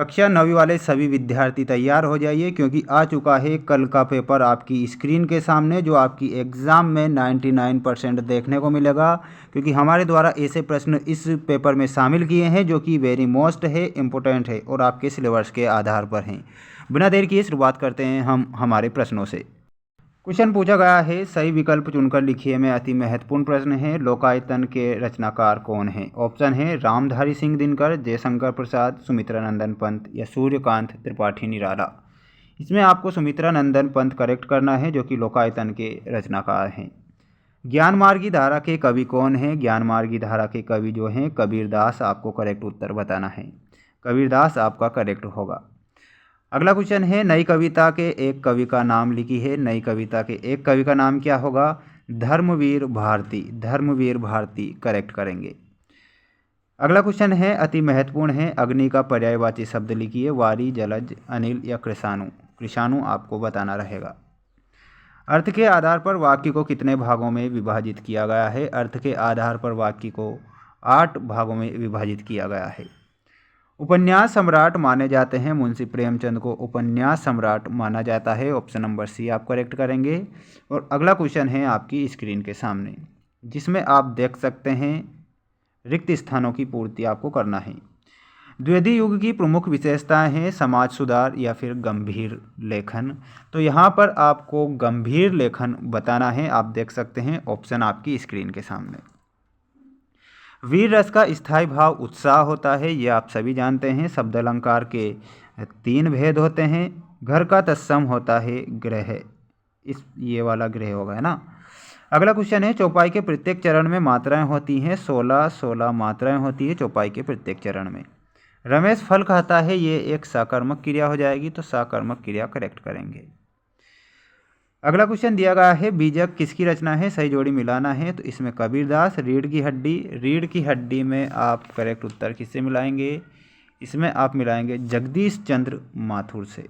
कक्षा 9वीं वाले सभी विद्यार्थी तैयार हो जाइए, क्योंकि आ चुका है कल का पेपर आपकी स्क्रीन के सामने, जो आपकी एग्ज़ाम में 99% देखने को मिलेगा। क्योंकि हमारे द्वारा ऐसे प्रश्न इस पेपर में शामिल किए हैं जो कि वेरी मोस्ट है, इम्पोर्टेंट है और आपके सिलेबस के आधार पर हैं। बिना देर किए शुरुआत करते हैं हम हमारे प्रश्नों से। क्वेश्चन पूछा गया है, सही विकल्प चुनकर लिखिए में अति महत्वपूर्ण प्रश्न है। लोकायतन के रचनाकार कौन है? ऑप्शन है रामधारी सिंह दिनकर, जयशंकर प्रसाद, सुमित्रानंदन पंत या सूर्यकांत त्रिपाठी निराला। इसमें आपको सुमित्रानंदन पंत करेक्ट करना है, जो कि लोकायतन के रचनाकार हैं। ज्ञानमार्गी धारा के कवि कौन है? ज्ञानमार्गी धारा के कवि जो हैं कबीरदास। आपको करेक्ट उत्तर बताना है, कबीरदास आपका करेक्ट होगा। अगला क्वेश्चन है, नई कविता के एक कवि का नाम लिखी है। नई कविता के एक कवि का नाम क्या होगा? धर्मवीर भारती। धर्मवीर भारती करेक्ट करेंगे। अगला क्वेश्चन है, अति महत्वपूर्ण है, अग्नि का पर्यायवाची शब्द लिखिए। वारी, जलज, अनिल या कृषाणु। कृषाणु आपको बताना रहेगा। अर्थ के आधार पर वाक्य को कितने भागों में विभाजित किया गया है? अर्थ के आधार पर वाक्य को 8 भागों में विभाजित किया गया है। उपन्यास सम्राट माने जाते हैं। मुंशी प्रेमचंद को उपन्यास सम्राट माना जाता है। ऑप्शन नंबर सी आप करेक्ट करेंगे। और अगला क्वेश्चन है आपकी स्क्रीन के सामने, जिसमें आप देख सकते हैं रिक्त स्थानों की पूर्ति आपको करना है। द्विवेदी युग की प्रमुख विशेषताएं हैं समाज सुधार या फिर गंभीर लेखन। तो यहाँ पर आपको गंभीर लेखन बताना है। आप देख सकते हैं ऑप्शन आपकी स्क्रीन के सामने। वीर रस का स्थायी भाव उत्साह होता है, ये आप सभी जानते हैं। शब्द अलंकार के 3 भेद होते हैं। घर का तत्सम होता है ग्रह, ये वाला ग्रह होगा, है ना। अगला क्वेश्चन है, चौपाई के प्रत्येक चरण में मात्राएं होती हैं। 16 मात्राएं होती है चौपाई के प्रत्येक चरण में। रमेश फल खाता है, ये एक सकर्मक क्रिया हो जाएगी, तो सकर्मक क्रिया करेक्ट करेंगे। अगला क्वेश्चन दिया गया है, बीजक किसकी रचना है? सही जोड़ी मिलाना है, तो इसमें कबीरदास। रीढ़ की हड्डी, रीढ़ की हड्डी में आप करेक्ट उत्तर किससे मिलाएंगे? इसमें आप मिलाएंगे जगदीश चंद्र माथुर से।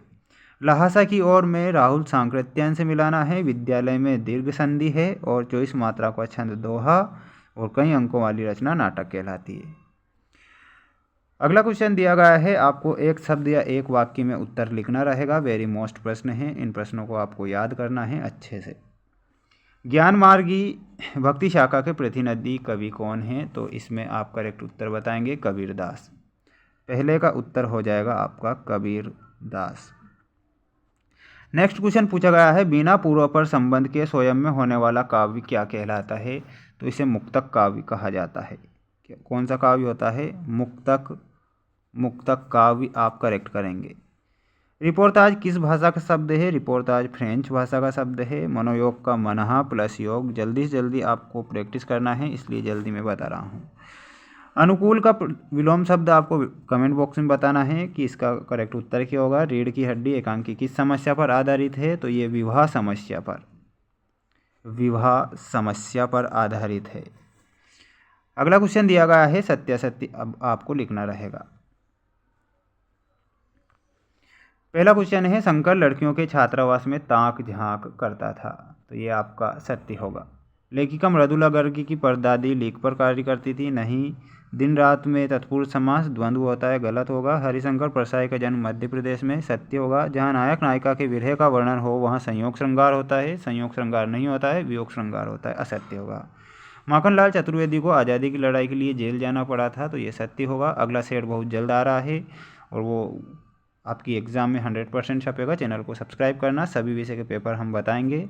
लहासा की ओर में राहुल सांकृत्यायन से मिलाना है। विद्यालय में दीर्घ संधि है और 24 मात्रा का छंद दोहा और कई अंकों वाली रचना नाटक कहलाती है। अगला क्वेश्चन दिया गया है, आपको एक शब्द या एक वाक्य में उत्तर लिखना रहेगा। वेरी मोस्ट प्रश्न है, इन प्रश्नों को आपको याद करना है अच्छे से। ज्ञानमार्गी भक्ति शाखा के प्रतिनिधि कवि कौन है? तो इसमें आप करेक्ट उत्तर बताएंगे कबीरदास। पहले का उत्तर हो जाएगा आपका कबीरदास। नेक्स्ट क्वेश्चन पूछा गया है, बिना पूर्व पर संबंध के स्वयं में होने वाला काव्य क्या कहलाता है? तो इसे मुक्तक काव्य कहा जाता है। कौन सा काव्य होता है? मुक्तक। मुक्तक काव्य आप करेक्ट करेंगे। रिपोर्ताज किस भाषा का शब्द है? रिपोर्ताज फ्रेंच भाषा का शब्द है। मनोयोग का मनहा प्लस योग। जल्दी से जल्दी आपको प्रैक्टिस करना है, इसलिए जल्दी मैं बता रहा हूँ। अनुकूल का विलोम शब्द आपको कमेंट बॉक्स में बताना है कि इसका करेक्ट उत्तर क्या होगा। रीढ़ की हड्डी एकांकी किस समस्या पर आधारित है? तो ये विवाह समस्या पर, विवाह समस्या पर आधारित है। अगला क्वेश्चन दिया गया है, सत्यासत्य अब आपको लिखना रहेगा। पहला क्वेश्चन है, शंकर लड़कियों के छात्रावास में ताक झांक करता था, तो ये आपका सत्य होगा। लेखिका मृदुला गर्ग की परदादी लेख पर कार्य करती थी, नहीं। दिन रात में तत्पुरुष समास द्वंद्व होता है, गलत होगा। हरिशंकर परसाई का जन्म मध्य प्रदेश में, सत्य होगा। जहाँ नायक नायिका के विरह का वर्णन हो वहाँ संयोग श्रृंगार होता है, संयोग श्रृंगार नहीं होता है, वियोग श्रृंगार होता है, असत्य होगा। माखनलाल चतुर्वेदी को आज़ादी की लड़ाई के लिए जेल जाना पड़ा था, तो ये सत्य होगा। अगला सेट बहुत जल्द आ रहा है और वो आपकी एग्ज़ाम में 100% छपेगा। चैनल को सब्सक्राइब करना, सभी विषय के पेपर हम बताएंगे।